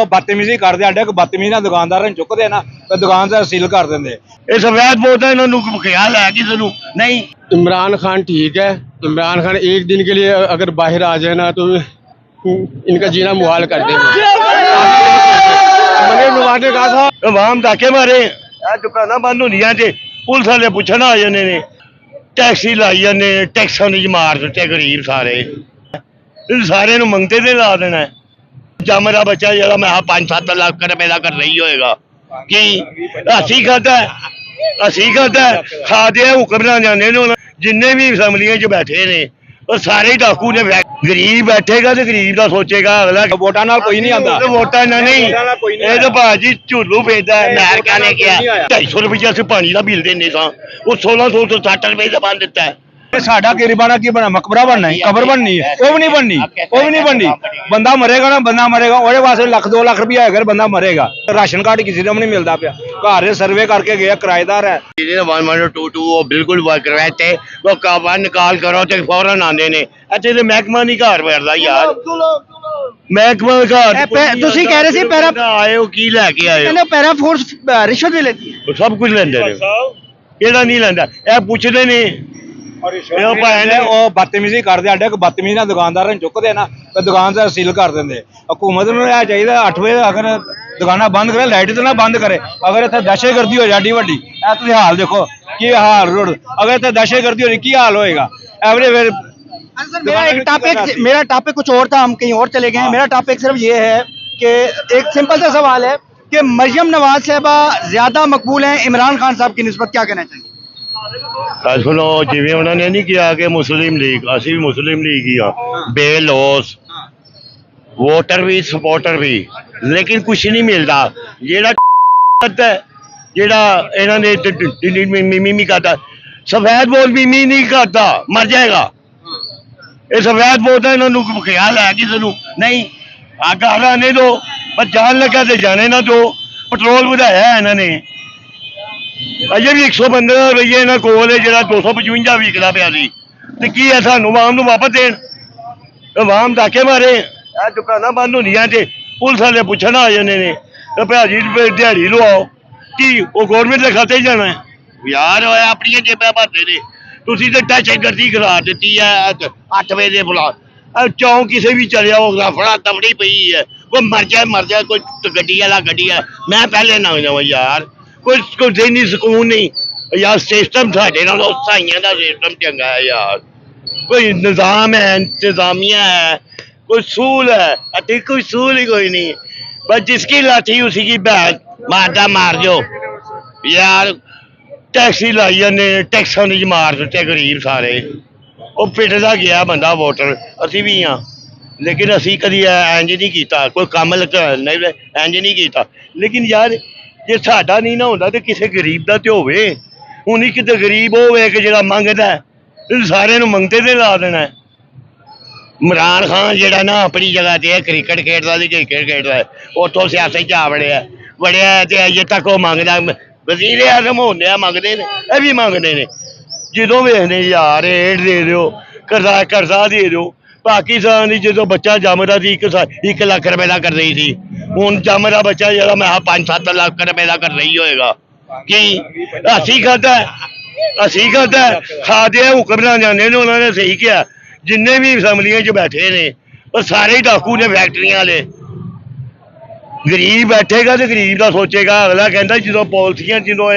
ਬਦਤਮੀਜ਼ੀ ਕਰਦੇ ਸਾਡੇ ਬਦਤਮੀਜ਼ੀ ਨਾਲ ਦੁਕਾਨਦਾਰਾਂ ਨੂੰ ਚੁੱਕਦੇ ਨਾ ਤੇ ਦੁਕਾਨਦਾਰ ਸੀਲ ਕਰ ਦਿੰਦੇ। ਇਹ सफेद बहुत है, इन्होंने ख्याल है किसी को नहीं। इमरान खान ठीक है। इमरान खान एक दिन के लिए अगर बाहर आ जाए ना तो इनका जीना मुहाल कर देंगे। मैंने कहा था आवाम डाके मारे दुकाना बंद होंदियां ते पुलिस वाले पूछना आ जाने ने, टैक्सी लाई जाने, टैक्सां दी मार दित्ते गरीब सारे सारे नूं मंगते ते ला देना। जमदा बच्चा जरा मैं 5-7 लाख रुपए का कर रही होएगा कि असी खाता खाते हुक्म जाने जिन्ने भी असैम्बलियां च बैठे ने और सारे डाकू ने। गरीब बैठेगा तो गरीब का सोचेगा अगला। वोटां नाल कोई नहीं आंदा, वोटां नहीं ये तो भाजी झुल्लू भेजदा है। अमेरिका ने क्या 250 रुपया से पानी का बिल देने सा, वो 1660 रुपए का बन दिता है। साडा गरीबाना की बना मकबरा बनना है, कबर बननी है, वो भी नहीं बननी, वो भी नहीं बननी। बंदा मरेगा ना, बंदा मरेगा ਉਹਦੇ ਵਾਸਤੇ ਲੱਖ 2 ਲੱਖ ਰੁਪਇਆ ਅਗਰ ਬੰਦਾ ਮਰੇਗਾ। राशन कार्ड किसी को नहीं मिलता पिया। घर सर्वे करके गया, किराएदार है 1122 वो बिल्कुल करवाते वो काबा निकाल करो तो फौरन आंदे ने। ਇੱਥੇ ਤੇ ਮਹਿਕਮਾ ਨਹੀਂ ਘਰ ਵੜਦਾ ਯਾਰ, ਮਹਿਕਮਾ ਘਰ। ਤੁਸੀਂ ਕਹਿ ਰਹੇ ਸੀ ਪੈਰਾ ਆਏ ਹੋ ਕੀ ਲੈ ਕੇ ਆਏ ਹੋ? ਕਹਿੰਦੇ ਪੈਰਾ ਫੋਰਸ ਰਿਸ਼ਵਤ ਵੀ ਲੈਂਦੀ ਹੈ। ਸਭ ਕੁਝ ਲੈਂਦੇ ਨੇ, ਕਿਹੜਾ ਨਹੀਂ ਲੈਂਦਾ? ਇਹ ਪੁੱਛਦੇ ਨੇ ਬਦਤਮੀਜ਼ੀ ਕਰਦੇ ਸਾਡੇ ਬਦਤਮੀਜ਼ੀ ਨਾਲ ਦੁਕਾਨਦਾਰਾਂ ਨੂੰ ਚੁੱਕਦੇ ਨਾ ਤੇ ਦੁਕਾਨਦਾਰ ਸੀਲ ਕਰ ਦਿੰਦੇ। हुकूमत ਨੂੰ ਇਹ ਚਾਹੀਦਾ 8 ਵਜੇ ਅਗਰ ਦੁਕਾਨਾਂ ਬੰਦ ਕਰੇ, ਲਾਈਟ ਤੇ ਨਾ ਬੰਦ करे। अगर ਇੱਥੇ दहशतगर्दी हो जाती ਵੱਡੀ, ਇਹ ਤੁਸੀਂ ਹਾਲ ਦੇਖੋ ਕੀ ਹਾਲ रोड, अगर ਇੱਥੇ दहशतगर्दी हो रही ਕੀ हाल होएगा एवरीवेयर। मेरा टॉपिक कुछ और था, हम कहीं और चले गए हैं। मेरा टॉपिक सिर्फ ये है कि एक सिंपल सा सवाल है कि मरियम नवाज साहबा ज्यादा मकबूल हैं इमरान खान साहब की निस्बत, क्या कहना चाहिए? सुनो जिवें उन्होंने नहीं किया कि मुस्लिम लीग, असी भी मुस्लिम लीग ही हाँ, बेलौस वोटर भी सपोर्टर भी, लेकिन कुछ नहीं मिलता। जेड़ा मिमी करता सफेद बोल मिमी नहीं करता, मर जाएगा। ये सफेद बोल है, इन्होंने ख्याल है किसी को नहीं। आगे आने दो, पर जान लगा तो जाने ना दो। पेट्रोल बढ़ाया है इन्होंने, अजे भी 115 रुपये इन्होंने कोल है जो 255 विकदा पिया सी। की है सानू आवाम नूं वापस देन? आवाम डाके मारे दुकाना बंद होंदियां ते पुलिस वाले पूछना आ जाने ने, भाजी दिहाड़ी लवाओ कि वो गौरमेंट के खाते जाना है यार। अपनी जेबां भरते ने, तुसीं ते दहशतगर्दी करा दी है। 8 बजे बुला चौंक किसी भी चले जाओ, फड़ा तफड़ी पई है, कोई मर जाए कोई गड्डी वाला गड्डी है। मैं पहले ना जावा यार, कोई देनी सुकून नहीं यार। सिस्टम साढ़े नालों साइयां दा सिस्टम चंगा है यार। कोई निजाम है, इंतजामिया है, कोई सूल है। अति कोई सूल ही कोई नहीं, बस जिसकी लाठी उसी की बैग मारदा मार दो यार। टैक्सी लाई जाने, टैक्सां दी मार दित्ते गरीब सारे। वो पिटदा गया बंदा वोटर, असी भी हाँ, लेकिन असी कदी इंज नहीं किया, कोई काम नहीं इंज नहीं किया। लेकिन यार जे साडा नहीं ना होंदा ते किसी गरीब दा ते होवे। हुण ही किते गरीब होवे कि जेड़ा मंगदा सारे नूं मंगते ते ला देना है। इमरान खान जेड़ा ना अपनी जगह ते क्रिकेट खेडदा ते क्रिकेट खेडदा, उत्थों सियासत च आ वड़िया ते अजे तक वो मंगदा। वजीर आजम होंदे मंगदे ने, ये भी मंगदे ने। जदों वेखने यार एड दे दो, कर्जा दे दो। पाकिस्तान की जो बच्चा जमदा सी 1 लाख रुपए का कर रही थी, हुण जमदा बच्चा जरा मैं 5-7 लाख रुपए का कर रही होएगा कि असी खाता खाते हुक्म जाने ने। उन्होंने सही किया, जिन्ने भी असैम्बलियां च बैठे ने और सारे डाकू ने फैक्ट्रियां वाले। गरीब बैठेगा तो गरीब का सोचेगा अगला। कहता जो पॉलिसियां जो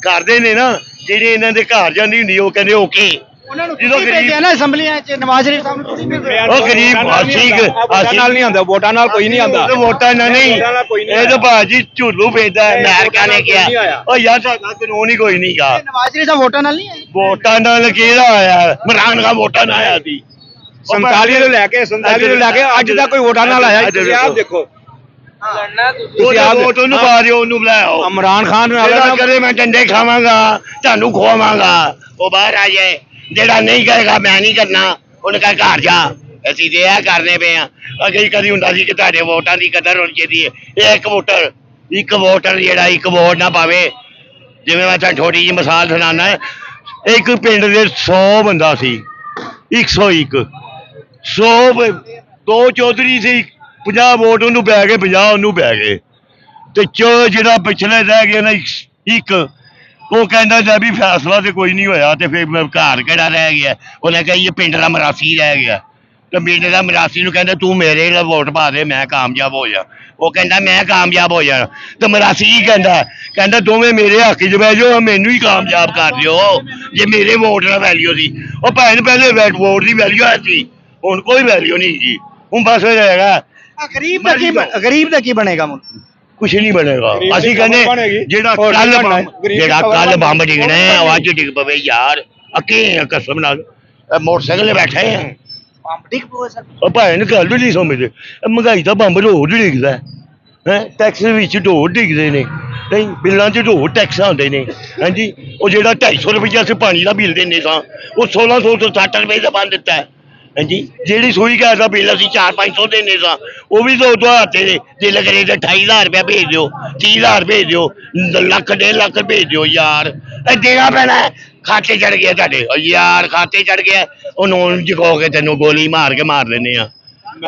करते ने ना, जेह्ड़े इन्हां दे घर जांदी हुंदी ओह कहंदे ओके। जो गरीब है ना असैम्बलियां च नवाज शरीफ साहब नूं गरीब नाल नहीं आंदा, वोटां नाल कोई नहीं आंदा। वोटां नाल नहीं, ये तो भाजी झुल्लू भेजदा है। अमेरिका ने क्या ओ यार, साडा कानून ही कोई नहीं गा। नवाज शरीफ साहब वोटां नाल नहीं आए, वोटां नाल किहड़ा आया? इमरान खान वोटां नाल आया सी। 47 ਨੂੰ ਲੈ ਕੇ 47 ਨੂੰ ਲੈ ਕੇ ਅੱਜ ਤੱਕ ਕੋਈ ਵੋਟਾਂ ਨਾਲ ਆਇਆ? ਤੁਸੀਂ ਆਪ ਦੇਖੋ, ਤੁਸੀਂ ਆਪ ਵੋਟ ਉਹਨੂੰ ਪਾ ਦਿਓ, ਉਹਨੂੰ ਬੁਲਾਓ। इमरान खान ਕਰੇ ਮੈਂ ਡੰਡੇ ਖਾਵਾਂਗਾ, ਤੁਹਾਨੂੰ ਖਵਾਵਾਂਗਾ, ਉਹ ਬਾਹਰ ਆ ਜਾਏ। ਜਿਹੜਾ ਨਹੀਂ ਕਹੇਗਾ ਮੈਂ ਨਹੀਂ ਕਰਨਾ, ਉਹਨੇ ਕਹੇ ਘਰ ਜਾ। ਅਸੀਂ ਤੇ ਇਹ ਕਰਨੇ ਪਏ ਆ। ਅੱਗੇ ਕਦੀ ਹੁੰਦਾ ਸੀ ਕਿ ਤੁਹਾਡੇ ਵੋਟਾਂ ਦੀ ਕਦਰ ਹੋਣੀ ਚਾਹੀਦੀ ਹੈ। ਇਹ ਇੱਕ ਵੋਟਰ ਜਿਹੜਾ ਇੱਕ ਵੋਟ ਨਾ ਪਾਵੇ। ਜਿਵੇਂ ਮੈਂ ਤੁਹਾਨੂੰ ਛੋਟੀ ਜਿਹੀ ਮਿਸਾਲ ਸੁਣਾਉਣਾ, ਇੱਕ ਪਿੰਡ ਦੇ 100 ਬੰਦਾ ਸੀ, 101 100 2 ਚੌਧਰੀ ਸੀ, 50 ਵੋਟ ਉਹਨੂੰ ਪੈ ਗਏ 50 ਉਹਨੂੰ ਪੈ ਗਏ ਤੇ ਜਿਹੜਾ ਪਿਛਲੇ ਰਹਿ ਗਿਆ ਨਾ ਇੱਕ ਉਹ ਕਹਿੰਦਾ ਜਾਂ ਵੀ ਫੈਸਲਾ ਤੇ ਕੋਈ ਨਹੀਂ ਹੋਇਆ ਤੇ ਫਿਰ ਘਰ ਕਿਹੜਾ ਰਹਿ ਗਿਆ ਉਹਨੇ ਕਿਹਾ ਇਹ ਪਿੰਡ ਦਾ ਮਰਾਸੀ ਰਹਿ ਗਿਆ ਤੇ ਪਿੰਡ ਦਾ ਮਰਾਸੀ ਨੂੰ ਕਹਿੰਦਾ ਤੂੰ ਮੇਰੇ ਨਾਲ ਵੋਟ ਪਾ ਦੇ ਮੈਂ ਕਾਮਯਾਬ ਹੋ ਜਾ ਉਹ ਕਹਿੰਦਾ ਮੈਂ ਕਾਮਯਾਬ ਹੋ ਜਾਣਾ ਤੇ ਮਰਾਸੀ ਕੀ ਕਹਿੰਦਾ ਦੋਵੇਂ ਮੇਰੇ ਹੱਕ 'ਚ ਬਹਿ ਜਾਓ ਮੈਨੂੰ ਹੀ ਕਾਮਯਾਬ ਕਰ ਦਿਓ ਜੇ ਮੇਰੇ ਵੋਟ ਦਾ ਵੈਲਿਊ ਸੀ ਉਹ ਭੈਣ ਪਹਿਲੇ ਵੋਟ ਦੀ ਵੈਲਿਊ ਹੈ ਸੀ ਹੁਣ ਕੋਈ ਵੈਲਿਊ ਨਹੀਂ ਜੀ ਹੁਣ ਬਸ ਇਹ ਹੈਗਾ गरीब का की बनेगा मुल्क ਕੁਛ ਨਹੀਂ ਬਣੇਗਾ ਅਸੀਂ ਕਹਿੰਦੇ ਜਿਹੜਾ ਕੱਲ ਬੰਬ ਡਿੱਗਣਾ ਹੈ ਉਹ ਅੱਜ ਡਿੱਗ ਪਵੇ ਯਾਰ ਅੱਕੇ ਕਸਮ ਨਾਲ ਮੋਟਰਸਾਈਕਲ ਤੇ ਬੈਠੇ ਆ ਉਹ ਭੈਣ ਗੱਲ ਵੀ ਨਹੀਂ ਸਮਝਦੇ ਮਹਿੰਗਾਈ ਦਾ ਬੰਬ ਰੋਜ਼ ਡਿੱਗਦਾ ਹੈ ਟੈਕਸ ਵਿੱਚ ਢੋਲ ਡਿੱਗਦੇ ਨੇ ਨਹੀਂ ਬਿੱਲਾਂ 'ਚ ਢੋਲ ਟੈਕਸ ਆਉਂਦੇ ਨੇ ਹਾਂਜੀ ਉਹ ਜਿਹੜਾ 250 ਰੁਪਈਆ ਅਸੀਂ ਪਾਣੀ ਦਾ ਬਿੱਲ ਦਿੰਦੇ ਸਾਂ ਉਹ 1600 ਤੋਂ 60 ਰੁਪਏ ਦਾ ਬੰਦ ਦਿੱਤਾ ਹਾਂਜੀ ਜਿਹੜੀ ਸੂਈ ਗੈਸ ਦਾ ਬਿੱਲ ਅਸੀਂ 400-500 ਦਿੰਦੇ ਸਾਂ ਉਹ ਵੀ ਦੋ ਹੱਥੇ ਦੇ ਦਿਲ ਕਰੇ ਤੇ 28,000 ਰੁਪਇਆ ਭੇਜ ਦਿਓ 30,000 ਭੇਜ ਦਿਓ ਲੱਖ 1.5 ਲੱਖ ਭੇਜ ਦਿਓ ਯਾਰ ਇਹ ਦੇਣਾ ਪੈਣਾ ਖਾਤੇ ਚੜ ਗਿਆ ਤੁਹਾਡੇ ਯਾਰ ਖਾਤੇ ਚੜ ਗਿਆ ਉਹ ਨੋਨ ਜਗੋ ਕੇ ਤੈਨੂੰ ਗੋਲੀ ਮਾਰ ਕੇ ਮਾਰ ਦਿੰਦੇ ਆ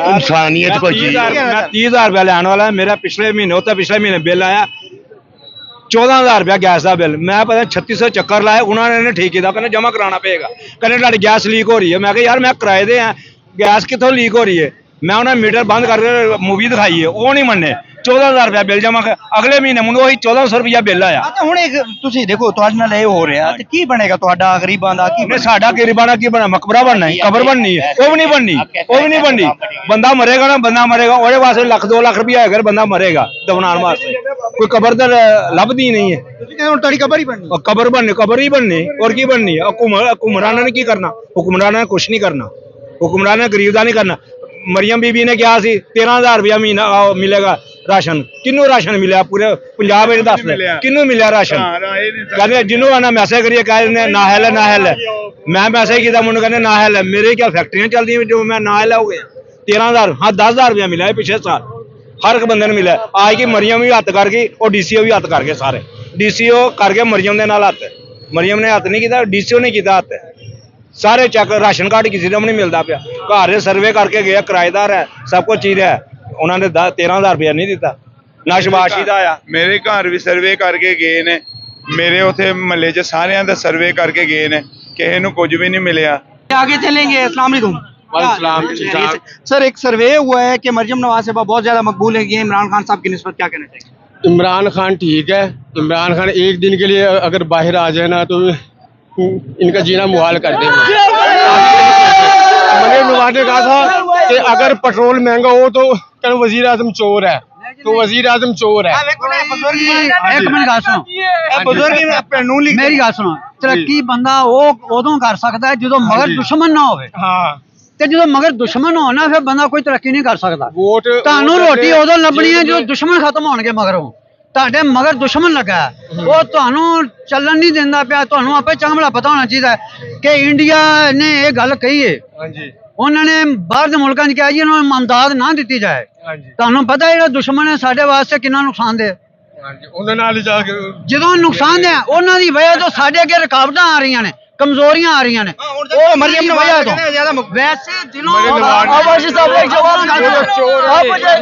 ਇਨਸਾਨੀਅਤ ਕੋਈ ਚੀਜ਼ 30,000 ਰੁਪਇਆ ਲੈਣ ਵਾਲਾ ਮੇਰਾ ਪਿਛਲੇ ਮਹੀਨੇ ਬਿੱਲ ਆਇਆ 14,000 ਰੁਪਇਆ ਗੈਸ ਦਾ ਬਿੱਲ ਮੈਂ ਪਤਾ 3600 ਚੱਕਰ ਲਾਇਆ ਉਹਨਾਂ ਨੇ ਠੀਕ ਕੀਤਾ ਕਹਿੰਦੇ ਜਮਾ ਕਰਾਉਣਾ ਪਏਗਾ ਕਹਿੰਦੇ ਤੁਹਾਡੀ ਗੈਸ ਲੀਕ ਹੋ ਰਹੀ ਹੈ ਮੈਂ ਕਿਹਾ ਯਾਰ ਮੈਂ ਕਿਰਾਏ ਦੇ ਆ ਗੈਸ ਕਿੱਥੋਂ ਲੀਕ ਹੋ ਰਹੀ ਹੈ ਮੈਂ ਉਹਨਾਂ ਮੀਟਰ ਬੰਦ ਕਰਕੇ ਮੂਵੀ ਦਿਖਾਈ ਹੈ ਉਹ ਨਹੀਂ ਮੰਨੇ 14,000 ਰੁਪਇਆ ਬਿੱਲ ਜਮਾ ਅਗਲੇ ਮਹੀਨੇ ਮੈਨੂੰ ਉਹੀ 1400 ਰੁਪਇਆ ਬਿੱਲ ਆਇਆ ਹੁਣ ਇੱਕ ਤੁਸੀਂ ਦੇਖੋ ਤੁਹਾਡੇ ਨਾਲ ਇਹ ਹੋ ਰਿਹਾ ਤੇ ਕੀ ਬਣੇਗਾ ਤੁਹਾਡਾ ਗਰੀਬਾਂ ਦਾ ਕੀ ਸਾਡਾ ਗਰੀਬਾਂ ਦਾ ਕੀ ਬਣਾ ਮਕਬਰਾ ਬਣਨਾ ਹੈ ਕਬਰ ਬਣਨੀ ਹੈ ਉਹ ਵੀ ਨਹੀਂ ਬਣਨੀ ਬੰਦਾ ਮਰੇਗਾ ਨਾ ਬੰਦਾ ਮਰੇਗਾ ਉਹਦੇ ਵਾਸਤੇ 1-2 ਲੱਖ ਰੁਪਇਆ ਹੈਗਾ ਬੰਦਾ ਮਰੇਗਾ ਦਫਨਾਉਣ ਵਾਸਤੇ ਕੋਈ ਕਬਰ ਤਾਂ ਲੱਭਦੀ ਨਹੀਂ ਹੈ ਹੁਣ ਤੁਹਾਡੀ ਕਬਰ ਹੀ ਬਣਨੀ ਕਬਰ ਹੀ ਬਣਨੀ ਔਰ ਕੀ ਬਣਨੀ ਹੁਕਮਰਾਨਾਂ ਨੇ ਕੀ ਕਰਨਾ ਹੁਕਮਰਾਨਾਂ ਨੇ ਕੁਛ ਨਹੀਂ ਕਰਨਾ ਹੁਕਮਰਾਨਾਂ ਨੇ ਗਰੀਬ ਦਾ ਨਹੀਂ ਕਰਨਾ ਮਰੀਮ ਬੀਬੀ ਨੇ ਕਿਹਾ ਸੀ 13,000 ਰੁਪਇਆ ਮਹੀਨਾ ਮਿਲੇਗਾ ਰਾਸ਼ਨ ਕਿਹਨੂੰ ਰਾਸ਼ਨ ਮਿਲਿਆ ਪੂਰੇ ਪੰਜਾਬ ਵਿੱਚ ਦੱਸ ਦੇ ਕਿਹਨੂੰ ਮਿਲਿਆ ਰਾਸ਼ਨ ਕਹਿੰਦੇ ਜਿਹਨੂੰ ਆਣਾ ਮੈਸੇਜ ਕਰੀਏ ਕਹਿੰਦੇ ਨਾ ਹੈ ਮੈਂ ਮੈਸੇਜ ਕੀਤਾ ਮੈਨੂੰ ਕਹਿੰਦੇ ਨਾ ਹੈ ਮੇਰੇ ਕੀ ਫੈਕਟਰੀਆਂ ਚੱਲਦੀਆਂ ਜੋ ਮੈਂ ਨਾ ਹੋ ਗਿਆ 13,000 ਹਾਂ 10,000 ਰੁਪਇਆ ਮਿਲਿਆ ਪਿਛਲੇ ਸਾਲ ਹਰ ਇੱਕ ਬੰਦੇ ਨੂੰ ਮਿਲਿਆ ਆਜ ਕੀ ਮਰੀਮ ਵੀ ਹੱਥ ਕਰ ਗਈ ਉਹ ਡੀਸੀਓ ਵੀ ਹੱਥ ਕਰ ਗਏ ਸਾਰੇ ਡੀਸੀਓ ਕਰ ਗਏ ਮਰੀਮ ਦੇ ਨਾਲ ਹੱਥ ਮਰੀਮ ਨੇ ਹੱਥ ਨਹੀਂ ਕੀਤਾ ਡੀਸੀਓ ਨੇ ਕੀਤਾ ਹੱਥ ਸਾਰੇ ਚੱਕ ਰਾਸ਼ਨ ਕਾਰਡ ਕਿਸੇ ਦਾ ਵੀ ਨਹੀਂ ਮਿਲਦਾ ਪਿਆ ਘਰ ਦੇ ਸਰਵੇ ਕਰਕੇ ਗਿਆ ਕਿਰਾਏਦਾਰ ਹੈ ਸਭ ਕੁਝ ਚੀਜ਼ ਹੈ ਉਹਨਾਂ ਨੇ 13,000 ਰੁਪਇਆ ਨਹੀਂ ਦਿੱਤਾ ਨਾ ਸ਼ਬਾਸ਼ੀ ਦਾ ਆਇਆ ਮੇਰੇ ਘਰ ਵੀ ਸਰਵੇ ਕਰਕੇ ਗਏ ਨੇ ਮੇਰੇ ਉਥੇ ਮਹੱਲੇ 'ਚ ਸਾਰਿਆਂ ਦਾ ਸਰਵੇ ਕਰਕੇ ਗਏ ਨੇ ਕਿਸੇ ਨੂੰ ਕੁਝ भी नहीं मिला आगे चलेंगे अस्सलाम वालेकुम सर एक सर्वे हुआ है कि मरियम नवाज साहबा बहुत ज्यादा मकबूल है ये इमरान खान साहब की निस्बत क्या कहना चाहिए इमरान खान ठीक है इमरान खान एक दिन के लिए अगर बाहर आ जाए ना तो इनका जीना मुहाल कर देंगे मरियम नवाज ने कहा था कि अगर पेट्रोल महंगा हो तो कल वजीर आजम चोर है तो वजीर आजम चोर है एक मिनट गल सुनो मेरी गल सुनो तरक्की बंदा उदों कर सकता है जो मगर दुश्मन ना होवे ते जो मगर दुश्मन हो ना फिर बंदा कोई तरक्की नहीं कर सकता वोट ਤੁਹਾਨੂੰ ਰੋਟੀ ਉਦੋਂ ਲੱਭਣੀ ਹੈ ਜਦੋਂ ਦੁਸ਼ਮਣ ਖਤਮ ਹੋਣਗੇ ਮਗਰੋਂ ਤੁਹਾਡੇ ਮਗਰ ਦੁਸ਼ਮਣ ਲੱਗਾ ਉਹ ਤੁਹਾਨੂੰ ਚੱਲਣ ਨਹੀਂ ਦਿੰਦਾ ਪਿਆ ਤੁਹਾਨੂੰ ਆਪੇ ਚੰਗਲਾ ਪਤਾ ਹੋਣਾ ਚਾਹੀਦਾ ਕਿ ਇੰਡੀਆ ਨੇ ਇਹ ਗੱਲ ਕਹੀ ਹੈ ਹਾਂਜੀ ਉਹਨਾਂ ਨੇ ਬਾਹਰ ਦੇ ਮੁਲਕਾਂ 'ਚ ਕਿਹਾ ਜੀ ਇਹਨਾਂ ਨੂੰ ਮਮਦਾਦ ਨਾ ਦਿੱਤੀ ਜਾਏ ਹਾਂਜੀ ਤੁਹਾਨੂੰ ਪਤਾ ਜਿਹੜਾ ਦੁਸ਼ਮਣ ਹੈ ਸਾਡੇ ਵਾਸਤੇ ਕਿੰਨਾ ਨੁਕਸਾਨਦੇਹ ਹਾਂਜੀ ਉਹਨਾਂ ਨਾਲ ਜਾ ਕੇ ਜਦੋਂ ਨੁਕਸਾਨਦੇਹ ਉਹਨਾਂ ਦੀ ਵਜ੍ਹਾ ਤੋਂ ਸਾਡੇ ਅੱਗੇ ਰੁਕਾਵਟਾਂ ਆ ਰਹੀਆਂ ਨੇ ਕਮਜ਼ੋਰੀਆਂ ਆ ਰਹੀਆਂ ਨੇ ਉਹ ਮਰੀਮ ਨਵਾਜ਼ ਤੋਂ ਵੈਸੇ ਦਿਲੋਂ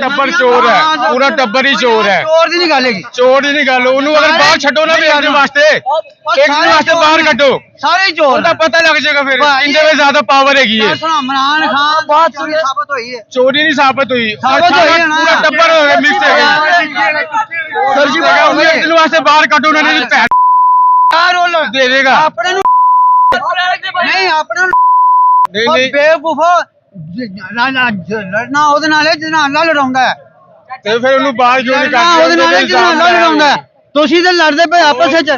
ਟੱਬਰ ਚੋਰ ਹੈ ਪੂਰਾ ਟੱਬਰ ਹੀ ਚੋਰ ਹੈ ਚੋਰ ਦੀ ਨਹੀਂ ਗੱਲ ਹੈਗੀ ਚੋਰ ਦੀ ਨਹੀਂ ਗੱਲ ਉਹਨੂੰ ਅਗਰ ਬਾਹਰ ਛੱਡੋ ਨਾ ਵੀ ਆਪਣੇ ਵਾਸਤੇ ਇੱਕ ਦਿਨ ਵਾਸਤੇ ਬਾਹਰ ਕੱਢੋ ਸਾਰੇ ਚੋਰ ਉਹਦਾ ਪਤਾ ਲੱਗ ਜਾਏਗਾ ਫਿਰ ਇੰਦੇ ਵਿੱਚ ਜ਼ਿਆਦਾ ਪਾਵਰ ਹੈਗੀ ਹੈ ਸੁਣਾ ਇਮਰਾਨ ਖਾਨ ਬਹੁਤ ਚੋਰੀ ਸਾਬਤ ਹੋਈ ਹੈ ਚੋਰੀ ਨਹੀਂ ਸਾਬਤ ਹੋਈ ਪੂਰਾ ਟੱਬਰ ਮਿਕਸ ਹੈ ਸਰ ਜੀ ਇੱਕ ਦਿਨ ਵਾਸਤੇ ਬਾਹਰ ਕੱਢੋ ਉਹਨਾਂ ਨੇ ਭੈਣ ਦੇ ਦੇਗਾ ਆਪਣੇ ਨੂੰ ਨਹੀਂ ਆਪਣੇ ਨਹੀਂ ਨਹੀਂ ਬੇਵਕੂਫਾ ਲੜਨਾ ਉਹਦੇ ਨਾਲ ਜਿਹਦੇ ਨਾਲ ਅੱਲਾ ਲੜਾਉਂਦਾ ਹੈ ਤੇ ਫਿਰ ਉਹਨੂੰ ਬਾਹਰ ਕਿਉਂ ਨਹੀਂ ਉਹਦੇ ਨਾਲ ਜਿਹਦੇ ਨਾਲ ਅੱਲਾ ਲੜਾਉਂਦਾ ਤੁਸੀਂ ਤੇ ਲੜਦੇ ਪਏ ਆਪਸ ਵਿੱਚ